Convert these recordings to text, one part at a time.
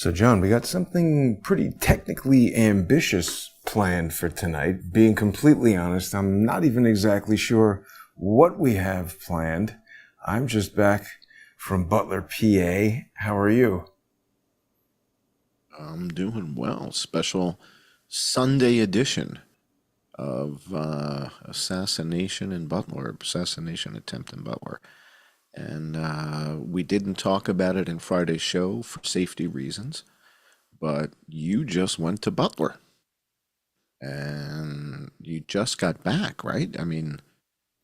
So, John, we got something pretty technically ambitious planned for tonight. Being completely honest, I'm not even exactly sure what we have planned. I'm just back from Butler, PA. How are you? I'm doing well. Special Sunday edition of Assassination in Butler, Assassination Attempt in Butler. And we didn't talk about it in Friday's show for safety reasons, but you just went to Butler and you just got back, right? I mean,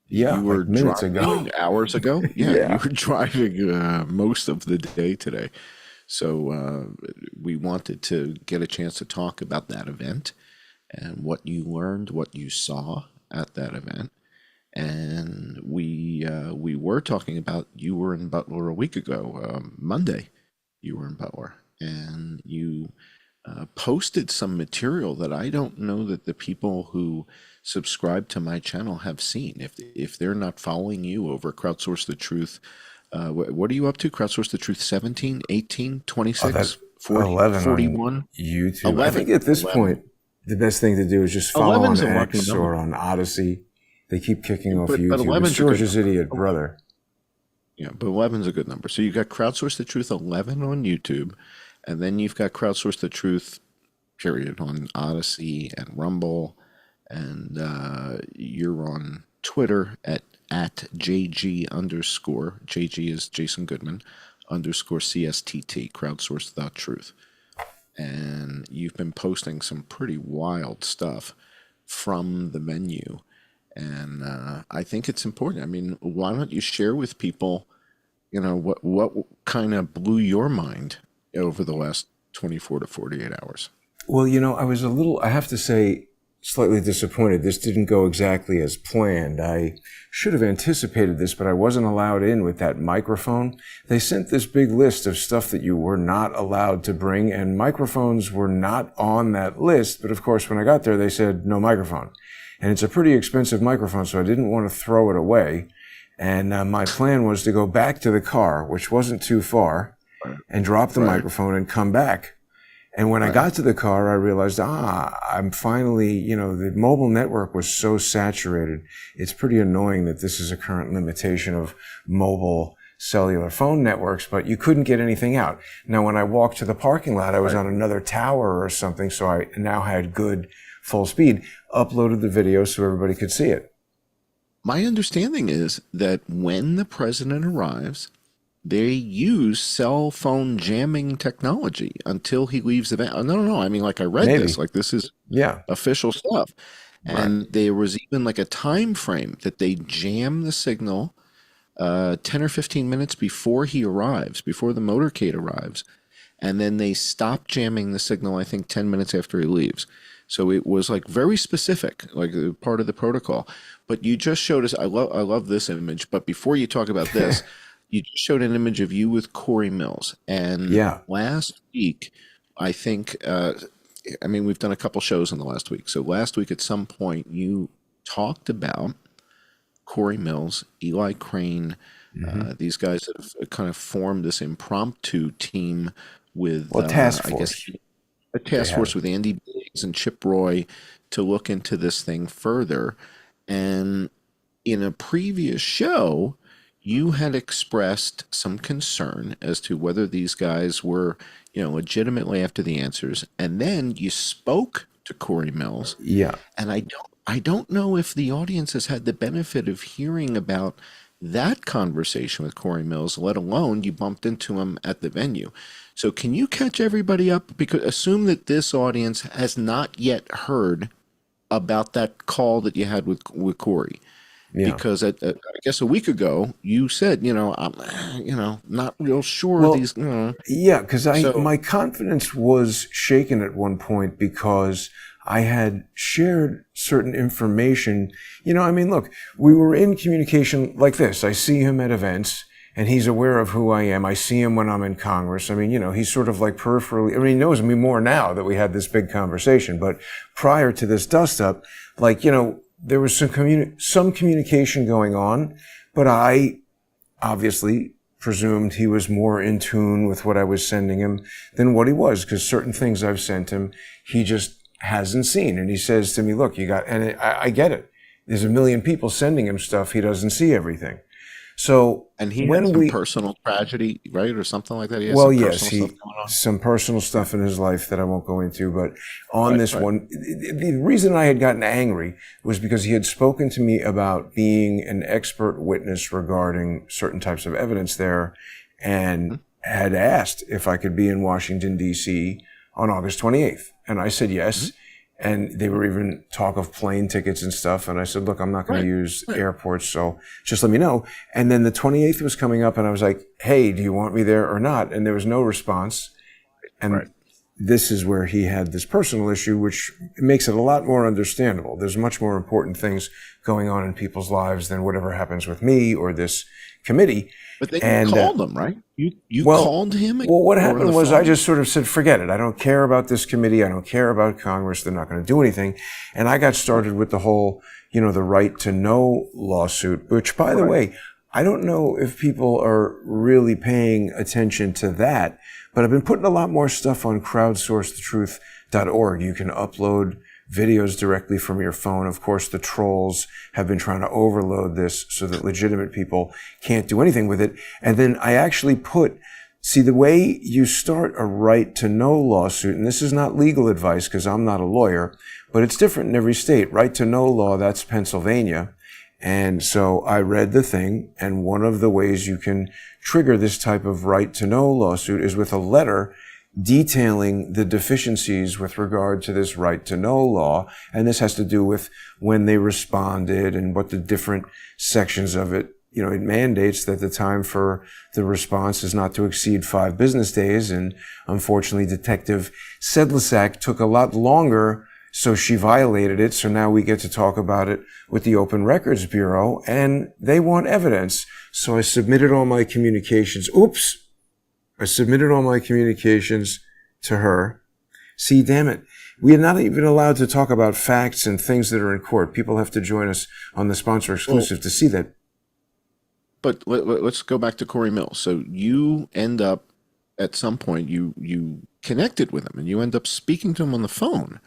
Yeah, you were like minutes ago. driving hours ago? Yeah, you Yeah. were driving most of the day today. So we wanted to get a chance to talk about that event and what you learned, what you saw at that event. And we were talking about you were in Butler a week ago, Monday. You were in Butler, and you posted some material that I don't know that the people who subscribe to my channel have seen. If they're not following you over Crowdsource the Truth, what are you up to? Crowdsource the Truth 17, 18, Oh, 26, that's 40, 11 on 41, YouTube. I 11, think at this 11. point, the best thing to do is just follow on 11's a lucky X or number, on Odyssey. They keep kicking off but YouTube. It's 11's a good George's number. idiot brother. Yeah, but 11's a good number. So you got Crowdsource the Truth 11 on YouTube, and then you've got Crowdsource the Truth, period, on Odyssey and Rumble, and you're on Twitter at JG underscore, JG is Jason Goodman, underscore CSTT, crowdsource.truth. And you've been posting some pretty wild stuff from the menu. And I think it's important. I mean, why don't you share with people, what kind of blew your mind over the last 24 to 48 hours? Well, I was I have to say, slightly disappointed. This didn't go exactly as planned. I should have anticipated this, but I wasn't allowed in with that microphone. They sent this big list of stuff that you were not allowed to bring, and microphones were not on that list. But of course, when I got there, they said no microphone. And it's a pretty expensive microphone, so I didn't want to throw it away. And my plan was to go back to the car, which wasn't too far, and drop the Right, microphone and come back. And when I right, got to the car, I realized, I'm finally, the mobile network was so saturated. It's pretty annoying that this is a current limitation of mobile cellular phone networks, but you couldn't get anything out. Now, when I walked to the parking lot, I was right. on another tower or something, so I now had good full speed, uploaded the video so everybody could see it. My understanding is that when the president arrives, they use cell phone jamming technology until he leaves the van. Oh, no, no, no. I mean, like I read this, Maybe. like this is Yeah. official stuff. Right. And there was even like a time frame that they jam the signal 10 or 15 minutes before he arrives, before the motorcade arrives. And then they stop jamming the signal, I think, 10 minutes after he leaves. So it was like very specific, like part of the protocol. But you just showed us, I love this image. But before you talk about this, you just showed an image of you with Cory Mills. And Yeah. last week, I think, I mean, we've done a couple shows in the last week. So last week at some point, you talked about Cory Mills, Eli Crane, Hmm. these guys that have kind of formed this impromptu team with, Well, task I guess, force a they task force have. with Andy Biggs and Chip Roy to look into this thing further. And in a previous show, you had expressed some concern as to whether these guys were, legitimately after the answers. And then you spoke to Cory Mills, Yeah. and I don't know if the audience has had the benefit of hearing about that conversation with Cory Mills, let alone you bumped into him at the venue. So can you catch everybody up? Because assume that this audience has not yet heard about that call that you had with Cory. Yeah. Because I guess a week ago you said, I'm, not real sure Well, these. yeah, because So my confidence was shaken at one point because I had shared certain information. I mean, look, we were in communication like this. I see him at events and he's aware of who I am. I see him when I'm in Congress. I mean, he's sort of like peripherally, I mean, he knows me more now that we had this big conversation. But prior to this dust up, like, there was some communication going on, but I obviously presumed he was more in tune with what I was sending him than what he was, because certain things I've sent him, he just hasn't seen. And he says to me, look, I get it. There's a million people sending him stuff. He doesn't see everything. So and he had some personal tragedy, right, or something like that. Some personal stuff in his life that I won't go into. But on this one, the reason I had gotten angry was because he had spoken to me about being an expert witness regarding certain types of evidence there, and had asked if I could be in Washington D.C. on August 28th, and I said yes. And they were even talk of plane tickets and stuff. And I said, look, I'm not going to use airports, so just let me know. And then the 28th was coming up, and I was like, hey, do you want me there or not? And there was no response. And this is where he had this personal issue, which makes it a lot more understandable. There's much more important things going on in people's lives than whatever happens with me or this committee. But then you called him, right? You called him? Well, what happened was I just sort of said, forget it. I don't care about this committee. I don't care about Congress. They're not going to do anything. And I got started with the whole, the right to know lawsuit, which, by the way, I don't know if people are really paying attention to that, but I've been putting a lot more stuff on crowdsourcethetruth.org. You can upload videos directly from your phone. Of course, the trolls have been trying to overload this so that legitimate people can't do anything with it. And then I actually the way you start a right to know lawsuit, and this is not legal advice because I'm not a lawyer, but it's different in every state. Right to know law, that's Pennsylvania. And so I read the thing, and one of the ways you can trigger this type of right to know lawsuit is with a letter detailing the deficiencies with regard to this right to know law. And this has to do with when they responded and what the different sections of it, it mandates that the time for the response is not to exceed 5 business days. And unfortunately, Detective Sedlicek took a lot longer, so she violated it. So now we get to talk about it with the Open Records Bureau, and they want evidence. So I submitted all my communications. I submitted all my communications to her. See, damn it. We are not even allowed to talk about facts and things that are in court. People have to join us on the sponsor exclusive to see that. But let's go back to Cory Mills. So you end up, at some point, you connected with him, and you end up speaking to him on the phone.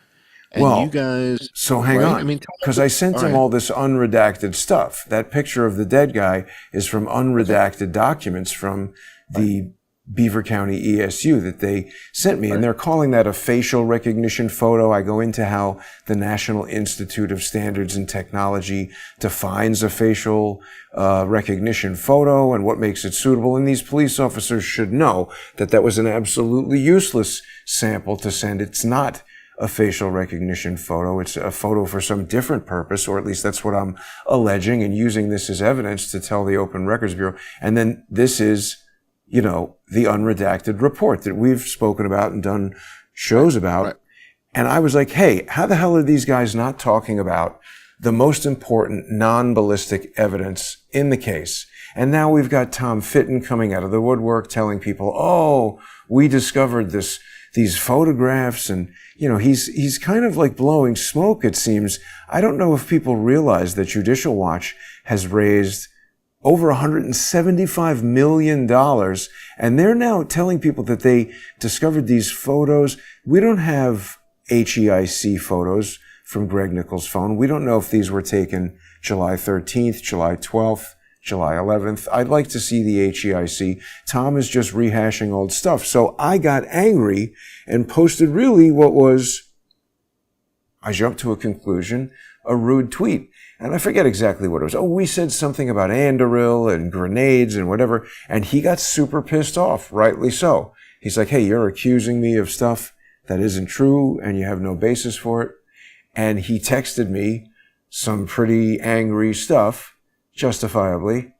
And you guys... So hang on, because I sent him all this unredacted stuff. That picture of the dead guy is from unredacted documents from the Beaver County ESU that they sent me, and they're calling that a facial recognition photo. I go into how the National Institute of Standards and Technology defines a facial recognition photo and what makes it suitable, and these police officers should know that that was an absolutely useless sample to send. It's not a facial recognition photo. It's a photo for some different purpose, or at least that's what I'm alleging, and using this as evidence to tell the Open Records Bureau. And then this is the unredacted report that we've spoken about and done shows about. Right. And I was like, hey, how the hell are these guys not talking about the most important non-ballistic evidence in the case? And now we've got Tom Fitton coming out of the woodwork telling people, oh, we discovered these photographs, and, he's kind of like blowing smoke, it seems. I don't know if people realize that Judicial Watch has raised over $175 million, and they're now telling people that they discovered these photos. We don't have HEIC photos from Greg Nichols' phone. We don't know if these were taken July 13th, July 12th, July 11th. I'd like to see the HEIC. Tom is just rehashing old stuff. So I got angry and posted really what was, I jumped to a conclusion, a rude tweet. And I forget exactly what it was. Oh, we said something about Andoril and grenades and whatever. And he got super pissed off, rightly so. He's like, hey, you're accusing me of stuff that isn't true and you have no basis for it. And he texted me some pretty angry stuff, justifiably.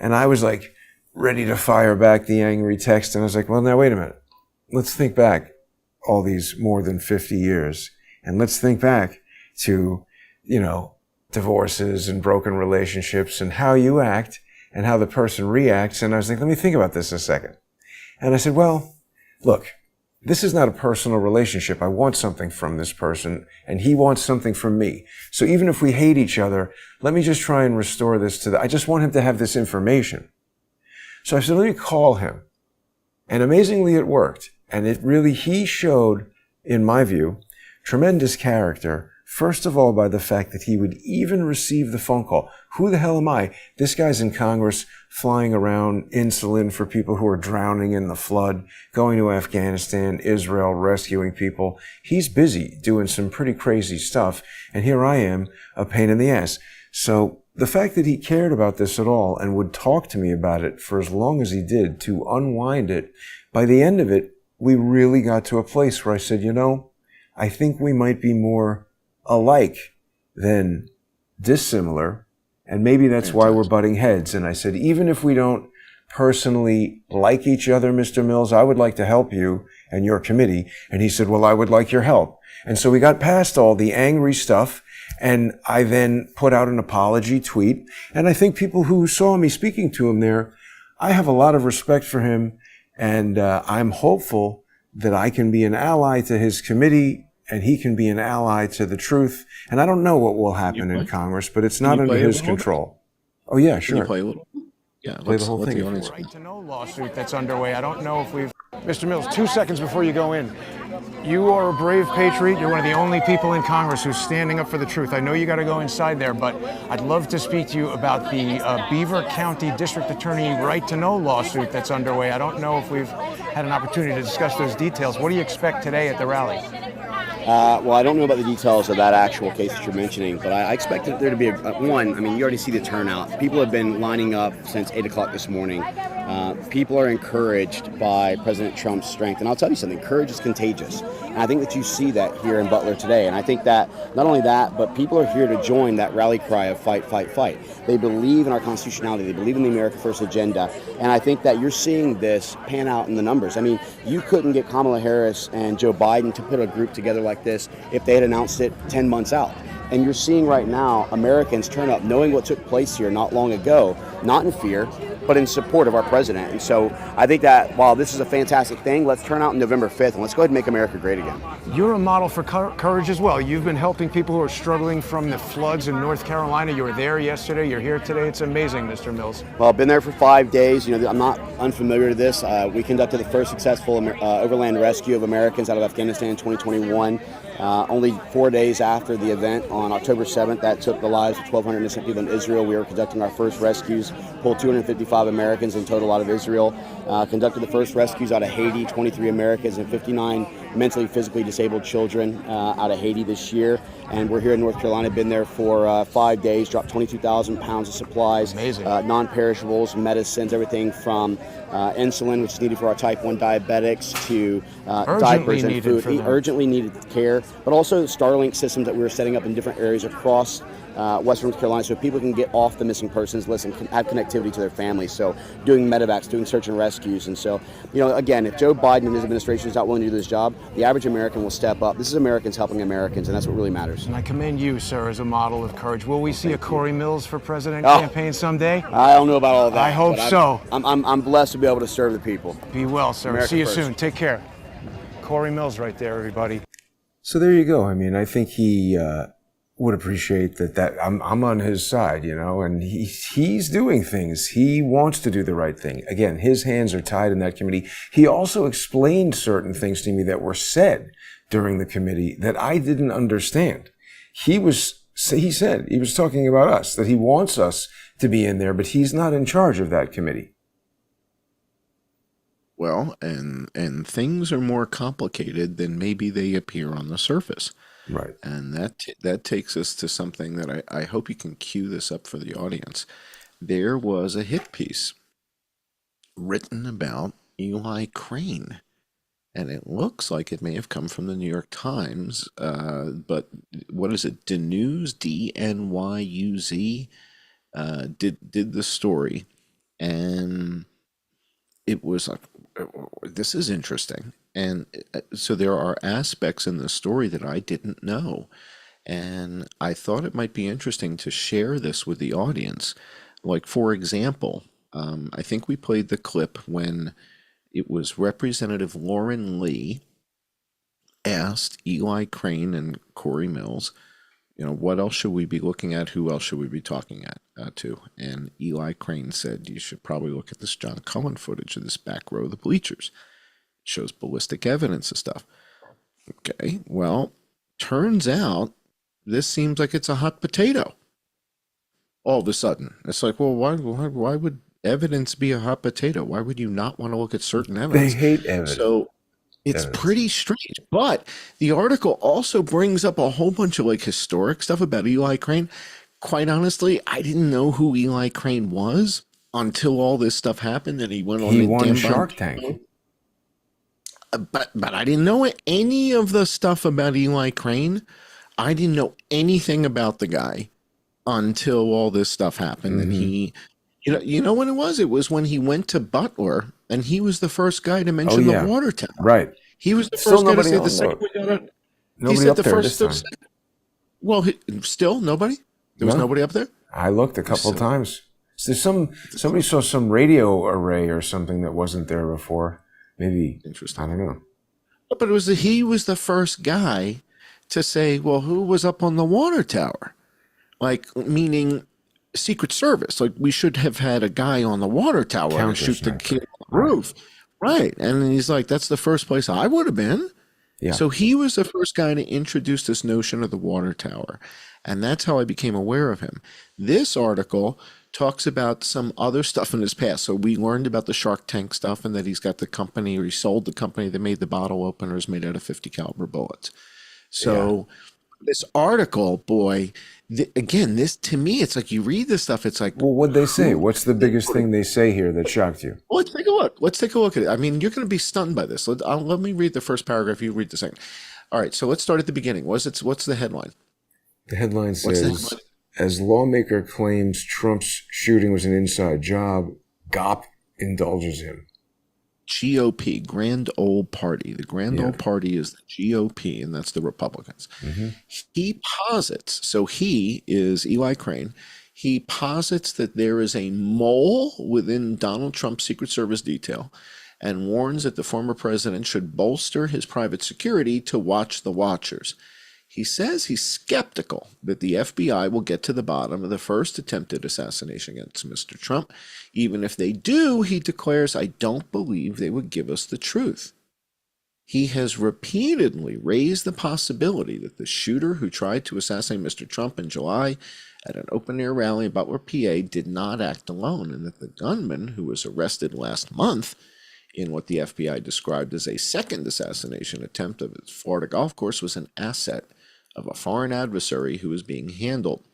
And I was like ready to fire back the angry text. And I was like, well, now wait a minute. Let's think back all these more than 50 years. And let's think back to, divorces and broken relationships and how you act and how the person reacts. And I was like, let me think about this a second. And I said, well, look, this is not a personal relationship. I want something from this person and he wants something from me. So even if we hate each other, let me just try and restore this I just want him to have this information. So I said, let me call him. And amazingly, it worked. And he showed, in my view, tremendous character. First of all, by the fact that he would even receive the phone call. Who the hell am I? This guy's in Congress flying around insulin for people who are drowning in the flood, going to Afghanistan, Israel, rescuing people. He's busy doing some pretty crazy stuff. And here I am, a pain in the ass. So the fact that he cared about this at all and would talk to me about it for as long as he did to unwind it, by the end of it, we really got to a place where I said, I think we might be more alike than dissimilar, and maybe that's why we're butting heads. And I said, even if we don't personally like each other, Mr. Mills, I would like to help you and your committee. And he said, well, I would like your help. And so we got past all the angry stuff, and I then put out an apology tweet. And I think people who saw me speaking to him there, I have a lot of respect for him, and I'm hopeful that I can be an ally to his committee and he can be an ally to the truth. And I don't know what will happen in Congress, but it's not under his control. Oh, yeah, sure. Can you play a little? Yeah, play the whole thing. Right to know lawsuit that's underway. I don't know if we've... Mr. Mills, 2 seconds before you go in. You are a brave patriot. You're one of the only people in Congress who's standing up for the truth. I know you got to go inside there, but I'd love to speak to you about the Beaver County District Attorney right to know lawsuit that's underway. I don't know if we've had an opportunity to discuss those details. What do you expect today at the rally? Well, I don't know about the details of that actual case that you're mentioning, but I expected there to be you already see the turnout. People have been lining up since 8 o'clock this morning. People are encouraged by President Trump's strength. And I'll tell you something, courage is contagious. And I think that you see that here in Butler today. And I think that not only that, but people are here to join that rally cry of fight, fight, fight. They believe in our constitutionality. They believe in the America First agenda. And I think that you're seeing this pan out in the numbers. I mean, you couldn't get Kamala Harris and Joe Biden to put a group together like this if they had announced it 10 months out. And you're seeing right now Americans turn up knowing what took place here not long ago, not in fear, but in support of our president. And so I think that while this is a fantastic thing, let's turn out on November 5th and let's go ahead and make America great again. You're a model for courage as well. You've been helping people who are struggling from the floods in North Carolina. You were there yesterday. You're here today. It's amazing, Mr. Mills. Well, I've been there for 5 days. I'm not unfamiliar to this. We conducted the first successful overland rescue of Americans out of Afghanistan in 2021. Only 4 days after the event on October 7th, that took the lives of 1,200 innocent people in Israel. We were conducting our first rescues, pulled 255 Americans in total out of Israel. Conducted the first rescues out of Haiti, 23 Americans and 59 mentally, physically disabled children out of Haiti this year. And we're here in North Carolina, been there for 5 days, dropped 22,000 pounds of supplies, non-perishables, medicines, everything from insulin, which is needed for our type 1 diabetics, to diapers and food, urgently needed care, but also Starlink systems that we were setting up in different areas across Western North Carolina so people can get off the missing persons list and can have connectivity to their families. So doing medevacs, doing search and rescues. And so, again, if Joe Biden and his administration is not willing to do this job, the average American will step up. This is Americans helping Americans, and that's what really matters. And I commend you, sir, as a model of courage. Will we see a Cory Mills for president campaign someday? I don't know about all that. I hope so. I'm blessed to be able to serve the people. Be well, sir. America See you first. soon. Take care. Cory Mills right there, everybody. So there you go. I mean, I think he would appreciate that I'm on his side, and he's doing things. He wants to do the right thing. Again, his hands are tied in that committee. He also explained certain things to me that were said during the committee that I didn't understand. He said he was talking about us, that he wants us to be in there, but he's not in charge of that committee. Well, and things are more complicated than maybe they appear on the surface. Right. And that takes us to something that I hope you can cue this up for the audience. There was a hit piece written about Eli Crane. And it looks like it may have come from the New York Times, but what is it? DNews, DNYUZ, did the story, and it was like, this is interesting. And so there are aspects in the story that I didn't know, and I thought it might be interesting to share this with the audience. Like, for example, I think we played the clip when it was Representative Lauren Lee asked Eli Crane and Cory Mills what else should we be looking at? Who else should we be talking to? And Eli Crane said, you should probably look at this John Cullen footage of this back row of the bleachers. It shows ballistic evidence of stuff. Okay, well, turns out this seems like it's a hot potato. All of a sudden, it's like, well, why would evidence be a hot potato? Why would you not want to look at certain evidence? They hate evidence. So it's pretty strange. But the article also brings up a whole bunch of like historic stuff about Eli Crane. Quite honestly, I didn't know who Eli Crane was until all this stuff happened and he went on the won damn Shark Tank. But I didn't know any of the stuff about Eli Crane. I didn't know anything about the guy until all this stuff happened. And he, you know when it was? It was when he went to Butler and he was the first guy to mention the water tower. Right. He was the first guy to say the second we got it. Nobody He said up the there first. this time. Well, still nobody? There was nobody up there? I looked a couple times. So somebody saw some radio array or something that wasn't there before. Maybe. Interesting. I don't know. But he was the first guy to say, well, who was up on the water tower? Like, meaning Secret Service. Like, we should have had a guy on the water tower to shoot the kid on the roof. Right. And he's like, that's the first place I would have been. Yeah. So he was the first guy to introduce this notion of the water tower. And that's how I became aware of him. This article talks about some other stuff in his past. So we learned about the Shark Tank stuff and that he's got the company, or he sold the company that made the bottle openers made out of 50 caliber bullets. So this article, boy, again, this to me, it's like you read this stuff, it's like, well, what'd they say? What's the biggest thing they say here that shocked you? Well, let's take a look. Let's take a look at it. I mean, you're going to be stunned by this. Let me read the first paragraph. You read the second. All right. So let's start at the beginning. What's the headline? The headline says, as lawmaker claims Trump's shooting was an inside job, GOP indulges him. GOP, Grand Old Party. The Grand Old Party is the GOP, and that's the Republicans. He posits, so he is Eli Crane, he posits that there is a mole within Donald Trump's Secret Service detail and warns that the former president should bolster his private security to watch the watchers. He says he's skeptical that the FBI will get to the bottom of the first attempted assassination against Mr. Trump. Even if they do, he declares, I don't believe they would give us the truth. He has repeatedly raised the possibility that the shooter who tried to assassinate Mr. Trump in July at an open-air rally in Butler, PA, did not act alone, and that the gunman who was arrested last month in what the FBI described as a second assassination attempt of its Florida golf course was an asset of a foreign adversary who was being handled.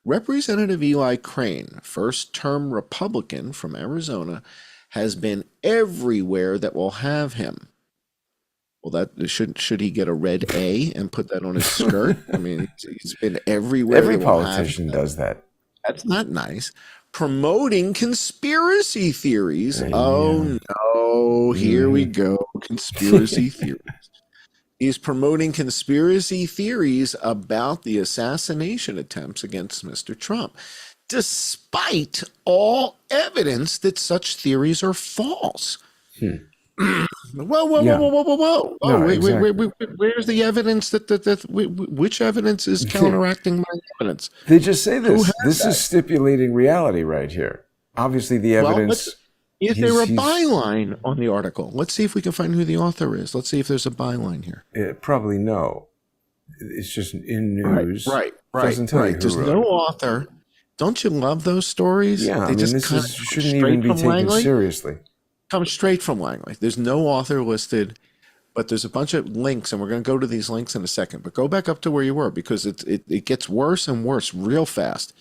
Representative Eli Crane, first-term Republican from Arizona, has been everywhere that will have him. Well, that should he get a red A and put that on his skirt? I mean, he's been everywhere. Every politician does that. That's not nice. Promoting conspiracy theories. Oh, no. Here we go. Conspiracy theories. He's promoting conspiracy theories about the assassination attempts against Mr. Trump, despite all evidence that such theories are false. Whoa. Oh, No, wait, exactly. wait. Where's the evidence which evidence is counteracting my evidence? They just say this. This is stipulating reality right here. Obviously, the evidence... Is there a byline on the article? Let's see if we can find who the author is. Let's see if there's a byline here. Probably no. It's just in news. Right. Doesn't tell you who There's wrote no it. author. Don't you love those stories? Yeah, They this shouldn't even be taken seriously. Come straight from Langley. There's no author listed, but there's a bunch of links, and we're going to go to these links in a second. But go back up to where you were, because it gets worse and worse real fast.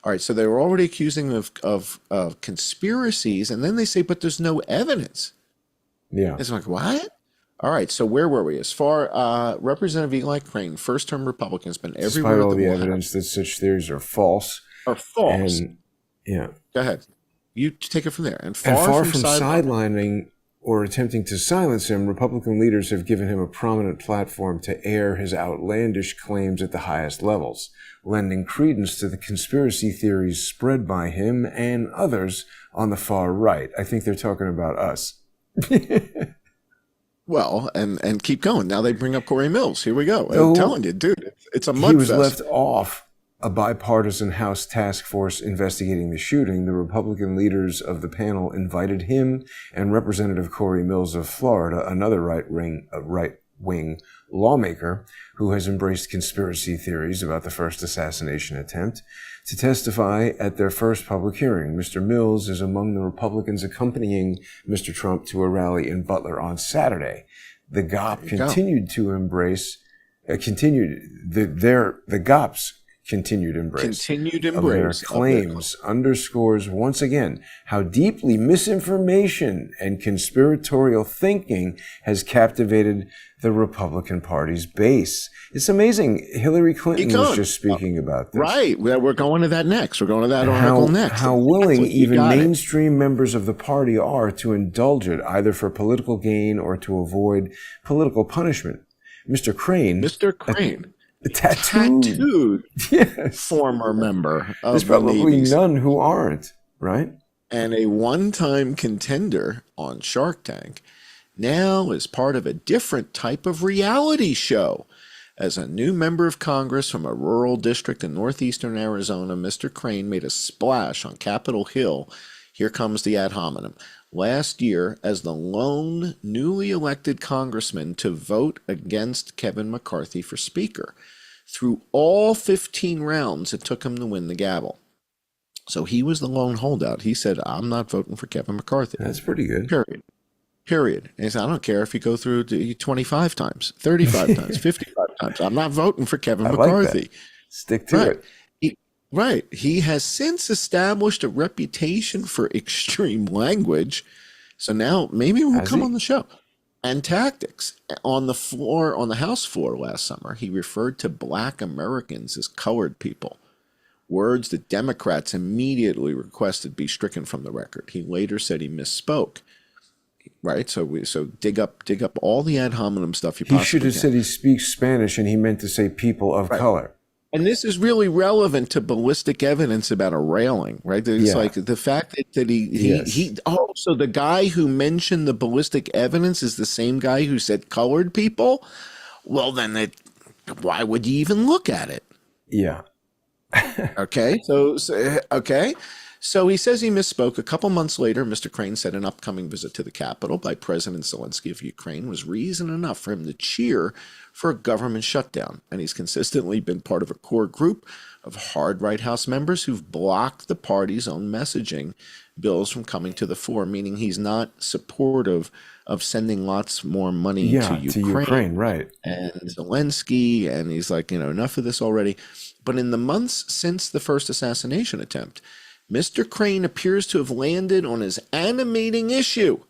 All right, so they were already accusing of conspiracies, and then they say, but there's no evidence. Yeah. It's like, what? All right, so where were we? As far Representative Eli Crane, first-term Republican, has been everywhere. Despite all the evidence that such theories are false. And, yeah. Go ahead. You take it from there. And far from sidelining or attempting to silence him, Republican leaders have given him a prominent platform to air his outlandish claims at the highest levels, lending credence to the conspiracy theories spread by him and others on the far right. I think they're talking about us. Well, and keep going. Now they bring up Cory Mills. Here we go. So I'm telling you, dude, it's a mud he was fest. left off a bipartisan House task force investigating the shooting. The Republican leaders of the panel invited him and Representative Cory Mills of Florida, another right-wing lawmaker who has embraced conspiracy theories about the first assassination attempt, to testify at their first public hearing. Mr. Mills is among the Republicans accompanying Mr. Trump to a rally in Butler on Saturday. The GOP continued to embrace, the GOP's continued embrace of their claims underscores once again how deeply misinformation and conspiratorial thinking has captivated the Republican Party's base. It's amazing. Hillary Clinton was just speaking about this. Right. We're going to that next. We're going to that article next. How willing even mainstream members of the party are to indulge it, either for political gain or to avoid political punishment. Mr. Crane. A tattooed yes. former member of There's probably none who aren't, right? And a one-time contender on Shark Tank now is part of a different type of reality show. As a new member of Congress from a rural district in northeastern Arizona, Mr. Crane made a splash on Capitol Hill. Here comes the ad hominem. Last year, as the lone newly elected congressman to vote against Kevin McCarthy for Speaker. Through all 15 rounds, it took him to win the gavel. So he was the lone holdout. He said, I'm not voting for Kevin McCarthy. That's pretty good. Period. And he said, I don't care if you go through 25 times, 35 times, 55 times. I'm not voting for Kevin McCarthy. Like that. Stick to it. He has since established a reputation for extreme language. So now maybe we'll come on the show. And tactics. On the House floor last summer, he referred to Black Americans as colored people. Words that Democrats immediately requested be stricken from the record. He later said he misspoke. Right? So dig up all the ad hominem stuff you possibly can. He should have said he speaks Spanish and he meant to say people of color. And this is really relevant to ballistic evidence about a railing, right? It's like the fact that so the guy who mentioned the ballistic evidence is the same guy who said colored people? Well, then why would you even look at it? Yeah. Okay. So he says he misspoke. A couple months later, Mr. Crane said an upcoming visit to the Capitol by President Zelensky of Ukraine was reason enough for him to cheer for a government shutdown. And he's consistently been part of a core group of hard right House members who've blocked the party's own messaging bills from coming to the fore, meaning he's not supportive of sending lots more money to Ukraine. Right. And Zelensky, and he's like, enough of this already. But in the months since the first assassination attempt, Mr. Crane appears to have landed on his animating issue,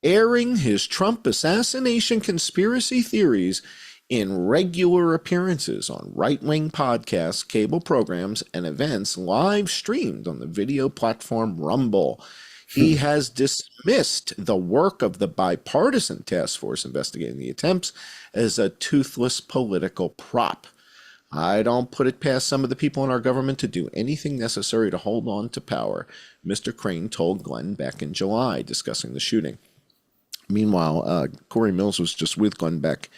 airing his Trump assassination conspiracy theories in regular appearances on right-wing podcasts, cable programs, and events live streamed on the video platform Rumble. He has dismissed the work of the bipartisan task force investigating the attempts as a toothless political prop. I don't put it past some of the people in our government to do anything necessary to hold on to power, Mr. Crane told Glenn back in July, discussing the shooting. Meanwhile, Cory Mills was just with Glenn Beck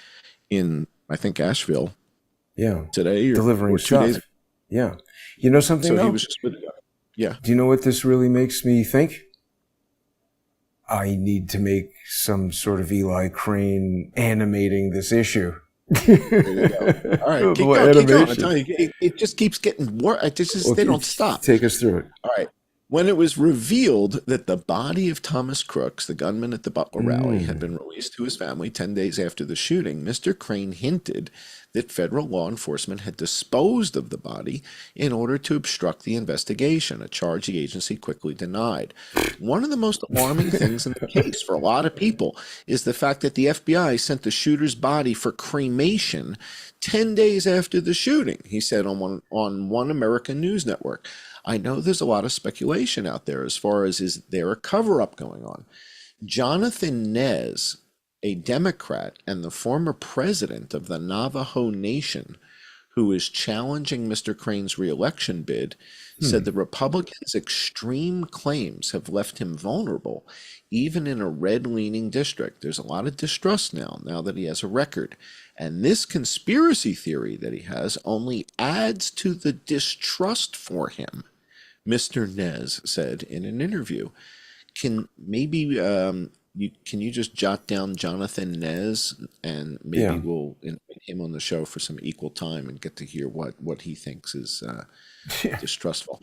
in, I think, Asheville. Yeah. Today, delivering or 2 stuff. days. Yeah. You know something? So he was just with the guy. Yeah. Do you know what this really makes me think? I need to make some sort of Eli Crane animating this issue. There you go. All right, keep going. I'm telling you, it just keeps getting worse. They don't stop. Take us through it. All right. When it was revealed that the body of Thomas Crooks, the gunman at the Butler rally, had been released to his family 10 days after the shooting, Mr. Crane hinted that federal law enforcement had disposed of the body in order to obstruct the investigation, a charge the agency quickly denied. One of the most alarming things in the case for a lot of people is the fact that the FBI sent the shooter's body for cremation 10 days after the shooting, he said on one American news network. I know there's a lot of speculation out there as far as is there a cover-up going on. Jonathan Nez, a Democrat and the former president of the Navajo Nation, who is challenging Mr. Crane's reelection bid, said the Republicans' extreme claims have left him vulnerable, even in a red-leaning district. There's a lot of distrust now that he has a record. And this conspiracy theory that he has only adds to the distrust for him, Mr. Nez said in an interview. Can you just jot down Jonathan Nez, and maybe we'll invite him on the show for some equal time and get to hear what he thinks is distrustful.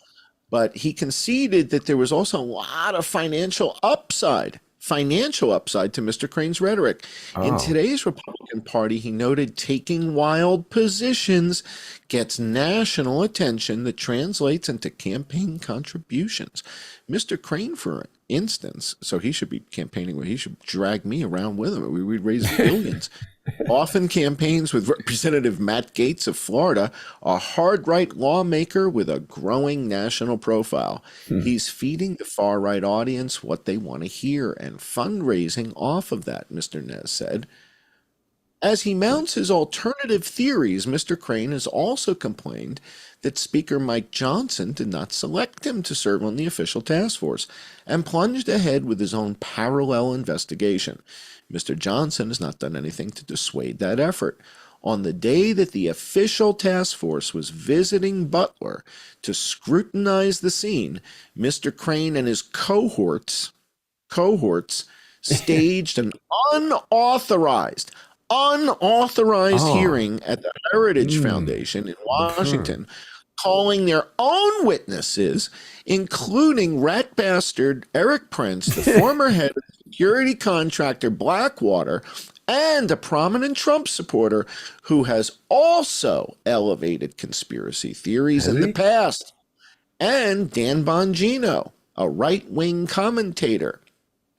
But he conceded that there was also a lot of financial upside to Mr. Crane's rhetoric. In today's Republican Party, he noted taking wild positions gets national attention that translates into campaign contributions. Mr. Crane, for instance, so he should be campaigning he should drag me around with him. We would raise billions. Often campaigns with Representative Matt Gaetz of Florida, a hard-right lawmaker with a growing national profile. He's feeding the far-right audience what they want to hear and fundraising off of that, Mr. Nez said. As he mounts his alternative theories, Mr. Crane has also complained that Speaker Mike Johnson did not select him to serve on the official task force and plunged ahead with his own parallel investigation. Mr. Johnson has not done anything to dissuade that effort. On the day that the official task force was visiting Butler to scrutinize the scene, Mr. Crane and his cohorts staged an unauthorized hearing at the Heritage Foundation in Washington, calling their own witnesses, including rat bastard Eric Prince, the former head of security contractor Blackwater, and a prominent Trump supporter who has also elevated conspiracy theories in the past, and Dan Bongino, a right-wing commentator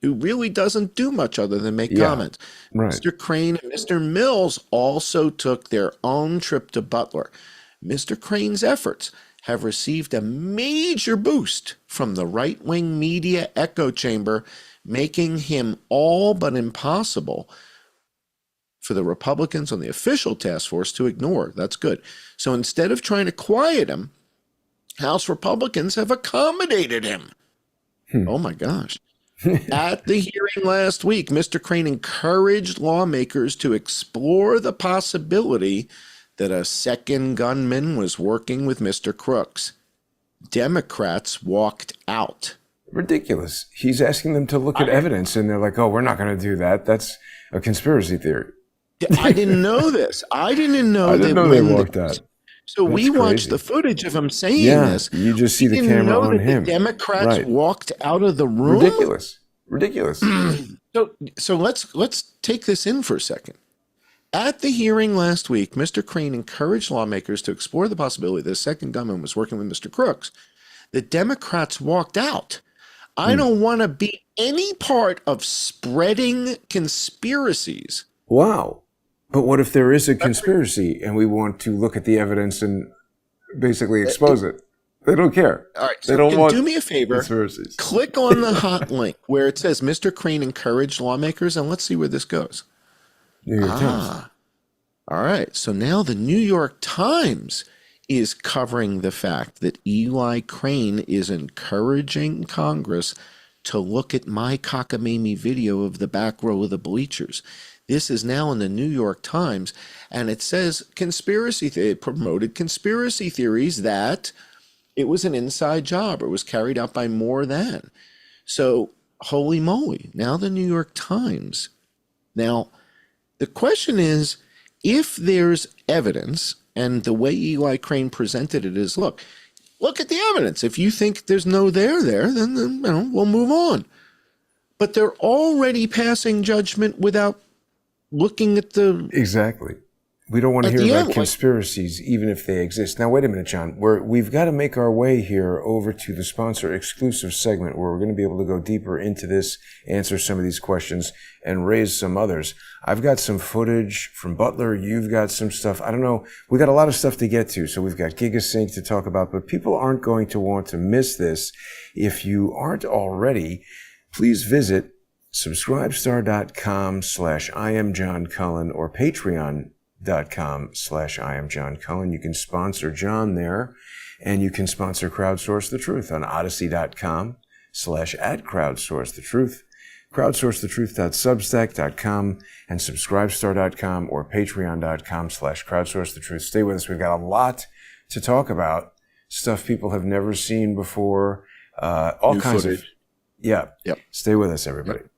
who really doesn't do much other than make comments. Right. Mr. Crane and Mr. Mills also took their own trip to Butler. Mr. Crane's efforts have received a major boost from the right-wing media echo chamber, making him all but impossible for the Republicans on the official task force to ignore. That's good. So instead of trying to quiet him, House Republicans have accommodated him. Oh my gosh. At the hearing last week, Mr. Crane encouraged lawmakers to explore the possibility that a second gunman was working with Mr. Crooks. Democrats walked out. Ridiculous. He's asking them to look at evidence, and they're like, oh, we're not going to do that. That's a conspiracy theory. I didn't know this. I didn't know they walked out. So That's we watched crazy. the footage of him saying this. You just see the didn't camera know on that him. The Democrats walked out of the room. Ridiculous. So let's take this in for a second. At the hearing last week, Mr. Crane encouraged lawmakers to explore the possibility that a second gunman was working with Mr. Crooks. The Democrats walked out. I don't want to be any part of spreading conspiracies. Wow. But what if there is a conspiracy and we want to look at the evidence and basically expose it? They don't care. All right, They so don't want do me a favor. conspiracies. Click on the hot link where it says Mr. Crane encouraged lawmakers, and let's see where this goes. New York Times. All right. So now the New York Times is covering the fact that Eli Crane is encouraging Congress to look at my cockamamie video of the back row of the bleachers. This is now in the New York Times, and it says it promoted conspiracy theories that it was an inside job or was carried out by more than. So, holy moly, now the New York Times. Now, the question is, if there's evidence, and the way Eli Crane presented it is, look at the evidence. If you think there's no there, then we'll move on. But they're already passing judgment without looking at the... Exactly. We don't want to hear about conspiracies, even if they exist. Now, wait a minute, John. We've got to make our way here over to the sponsor exclusive segment where we're going to be able to go deeper into this, answer some of these questions, and raise some others. I've got some footage from Butler. You've got some stuff. I don't know. We got a lot of stuff to get to. So we've got GigaSync to talk about, but people aren't going to want to miss this. If you aren't already, please visit subscribestar.com/IamJohnCullen or Patreon I am John Cullen. You can sponsor John there, and you can sponsor Crowdsource the Truth on odyssey.com/@crowdsourcethetruth, crowdsourcethetruth.substack.com, and subscribestar.com or patreon.com/crowdsourcethetruth. Stay with us. We've got a lot to talk about, stuff people have never seen before, all New kinds footage. of, yeah. Yep. Stay with us, everybody. Yep.